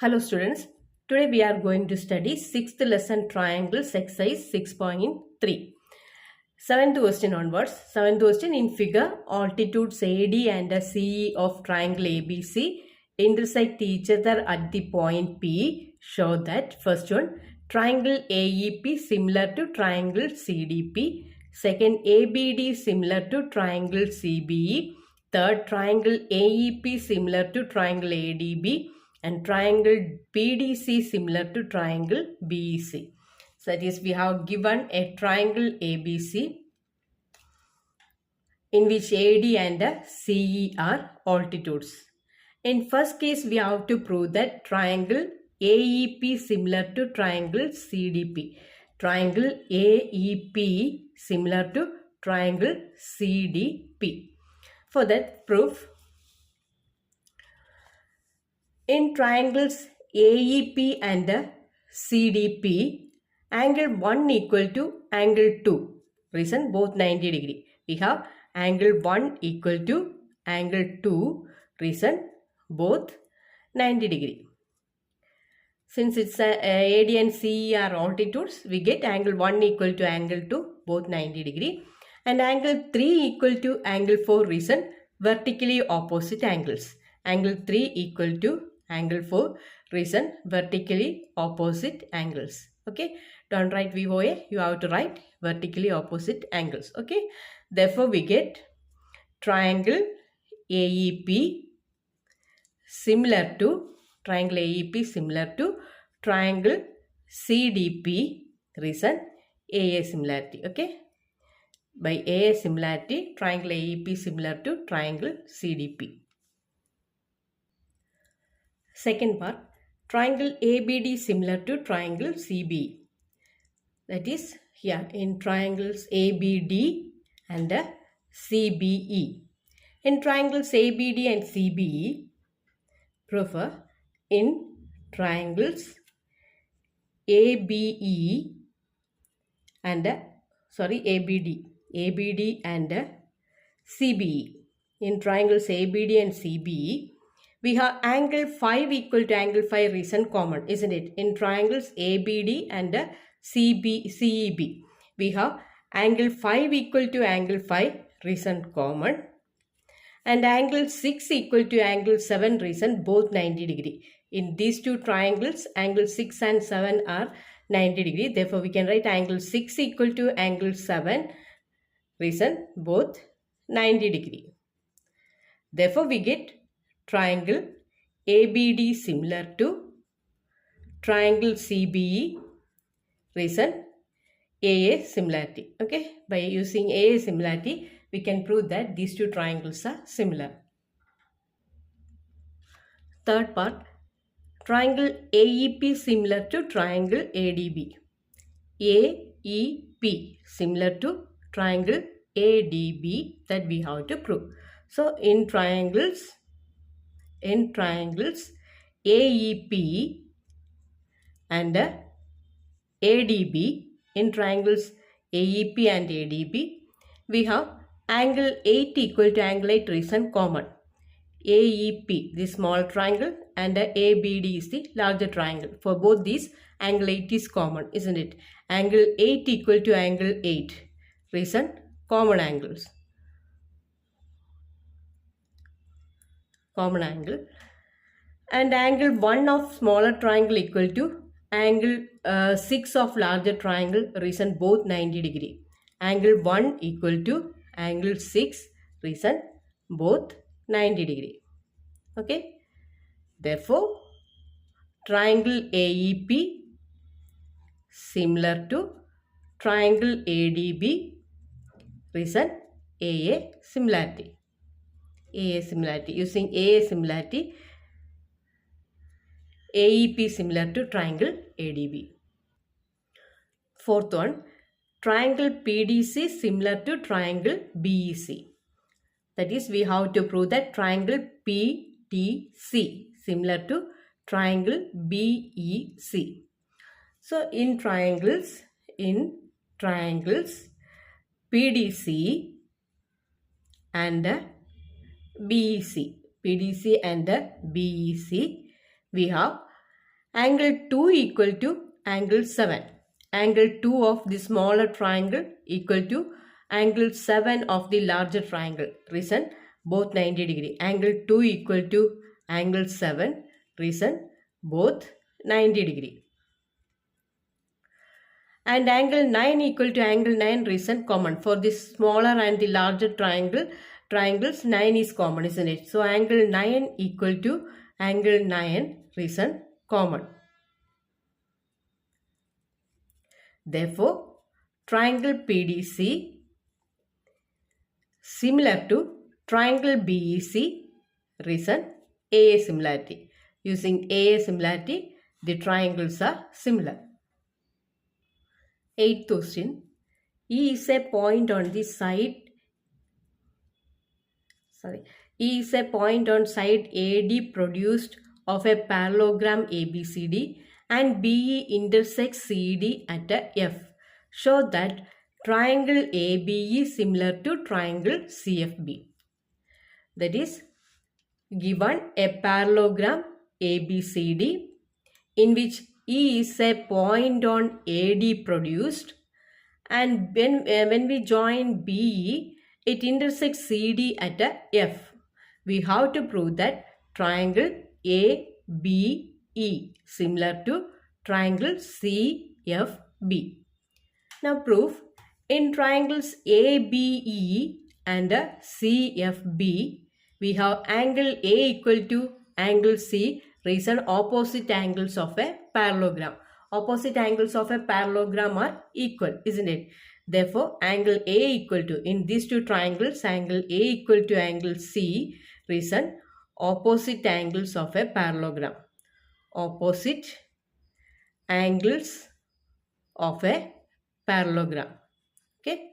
Hello students, today we are going to study 6th lesson triangles exercise 6.3. 7th question onwards. 7th question in figure, altitudes AD and CE of triangle ABC intersect each other at the point P. Show that first one, triangle AEP similar to triangle CDP. Second, ABD similar to triangle CBE. Third, triangle AEP similar to triangle ADB. And triangle BDC similar to triangle BEC. So that is, we have given a triangle ABC in which AD and CE are altitudes. In first case, we have to prove that triangle AEP similar to triangle CDP. Triangle AEP similar to triangle CDP. For that proof, in triangles AEP and CDP, angle 1 equal to angle 2. Reason both 90 degree. We have angle 1 equal to angle 2. Reason both 90 degree. Since it's AD and CE are altitudes, we get angle 1 equal to angle 2, both 90 degree. And angle 3 equal to angle 4, reason vertically opposite angles. Angle 3 equal to angle 4, reason vertically opposite angles. Okay, don't write VOA, you have to write vertically opposite angles. Okay, therefore we get triangle AEP similar to triangle CDP, reason AA similarity. Okay, by AA similarity, triangle AEP similar to triangle CDP. Second part, triangle ABD similar to triangle CBE. That is, here in triangles ABD and CBE. In triangles ABD and CBE, prefer in triangles ABD and CBE. In triangles ABD and CBE, we have angle 5 equal to angle 5, reason common, isn't it? In triangles ABD and CEB, we have angle 5 equal to angle 5, reason common. And angle 6 equal to angle 7, reason both 90 degree. In these two triangles, angle 6 and 7 are 90 degree. Therefore, we can write angle 6 equal to angle 7, reason both 90 degree. Therefore, we get triangle ABD similar to triangle CBE, reason AA similarity. Okay, by using AA similarity, we can prove that these two triangles are similar. Third part, triangle AEP similar to triangle ADB. AEP similar to triangle ADB, that we have to prove. So in triangles AEP and ADB, in triangles AEP and ADB, we have angle 8 equal to angle 8, reason common. AEP, the small triangle, and ABD is the larger triangle. For both these, angle 8 is common, isn't it? Angle 8 equal to angle 8, reason common angles. Common angle. And angle 1 of smaller triangle equal to angle 6 of larger triangle, reason both 90 degree. Angle 1 equal to angle 6, reason both 90 degree. Okay, therefore triangle AEP similar to triangle ADB, reason AA similarity. Using AA similarity, AEP similar to triangle ADB. Fourth one, triangle PDC similar to triangle BEC. That is, we have to prove that triangle PDC similar to triangle BEC. So in triangles PDC and BEC, we have Angle 2 equal to angle 7. Angle 2 of the smaller triangle equal to angle 7 of the larger triangle. Reason both 90 degree. Angle 2 equal to angle 7. Reason both 90 degree. And angle 9 equal to angle 9, reason common. For this smaller and the larger triangles 9 is common, isn't it? So angle 9 equal to angle 9, reason common. Therefore, triangle PDC similar to triangle BEC, reason AA similarity. Using AA similarity, the triangles are similar. 8th question. E is a point on the side. E is a point on side AD produced of a parallelogram ABCD and BE intersects CD at a F. Show that triangle ABE is similar to triangle CFB. That is, given a parallelogram ABCD in which E is a point on AD produced, and when we join BE, it intersects CD at a F. We have to prove that triangle ABE similar to triangle CFB. Now proof. In triangles ABE and CFB, we have angle A equal to angle C, reason opposite angles of a parallelogram. Opposite angles of a parallelogram are equal, isn't it? Therefore, angle A equal to, in these two triangles, angle A equal to angle C, reason opposite angles of a parallelogram. Opposite angles of a parallelogram. Okay.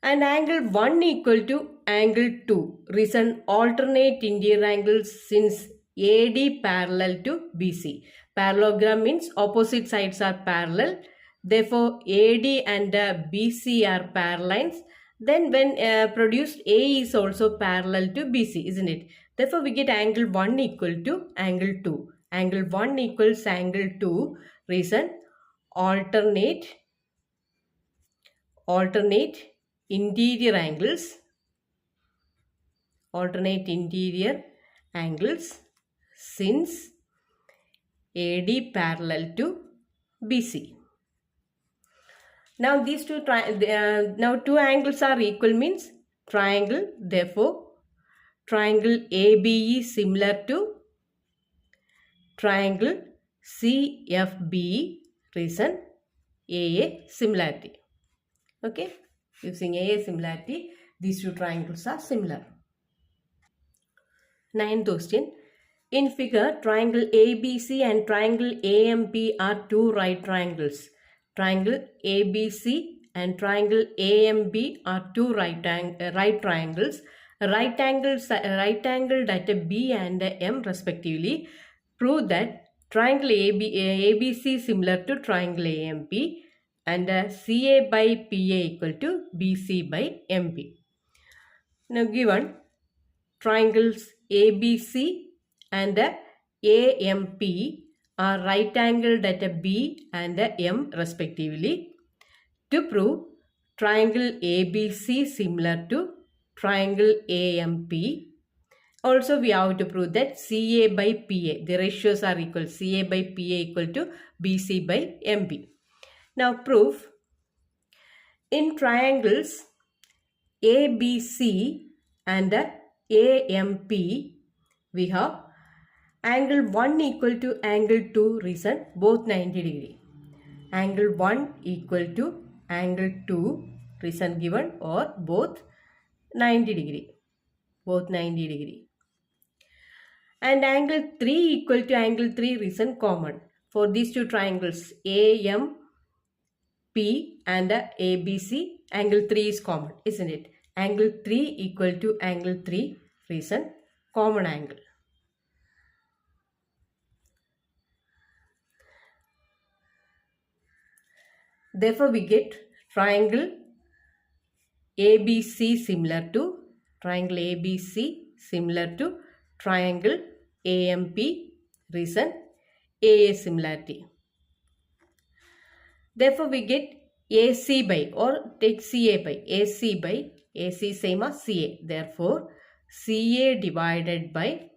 And angle 1 equal to angle 2. Reason alternate interior angles since AD parallel to BC. Parallelogram means opposite sides are parallel. Therefore, AD and BC are parallel. Then when produced, A is also parallel to BC, isn't it? Therefore, we get angle 1 equal to angle 2. Angle 1 equals angle 2. Reason alternate interior angles since AD parallel to BC. Now these two two angles are equal means triangle. Therefore, triangle ABE similar to triangle CFB, reason AA similarity. Okay, using AA similarity, these two triangles are similar. 9th question. In figure, triangle ABC and triangle AMP are two right triangles. Triangle ABC and triangle AMB are two right triangles. Right angled at B and M respectively. Prove that triangle ABC is similar to triangle AMP and CA by PA equal to BC by MP. Now given triangles ABC and AMP are right angled at B and M respectively. To prove triangle ABC similar to triangle AMP, also we have to prove that CA by PA, the ratios are equal. CA by PA equal to BC by MP. Now proof. In triangles ABC and AMP, we have angle 1 equal to angle 2, reason both 90 degree. Angle 1 equal to angle 2, reason given, or both 90 degree. Both 90 degree. And angle 3 equal to angle 3, reason common. For these two triangles AMP and ABC, angle 3 is common, isn't it? Angle 3 equal to angle 3, reason common angle. Therefore, we get triangle ABC similar to triangle AMP, reason AA similarity. Therefore, we get AC by, or take CA by, AC by, AC same as CA. Therefore, CA divided by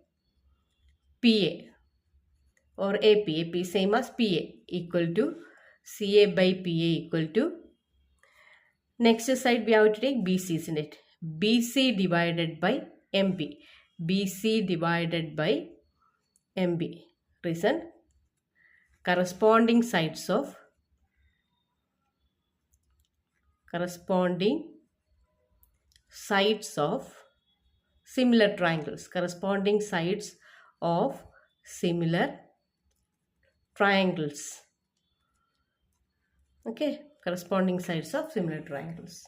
PA or AP same as PA equal to CA by PA equal to, next side we have to take BC, isn't it? BC divided by MB. BC divided by MB. Reason, corresponding sides of similar triangles. Corresponding sides of similar triangles. Okay, corresponding sides of similar triangles.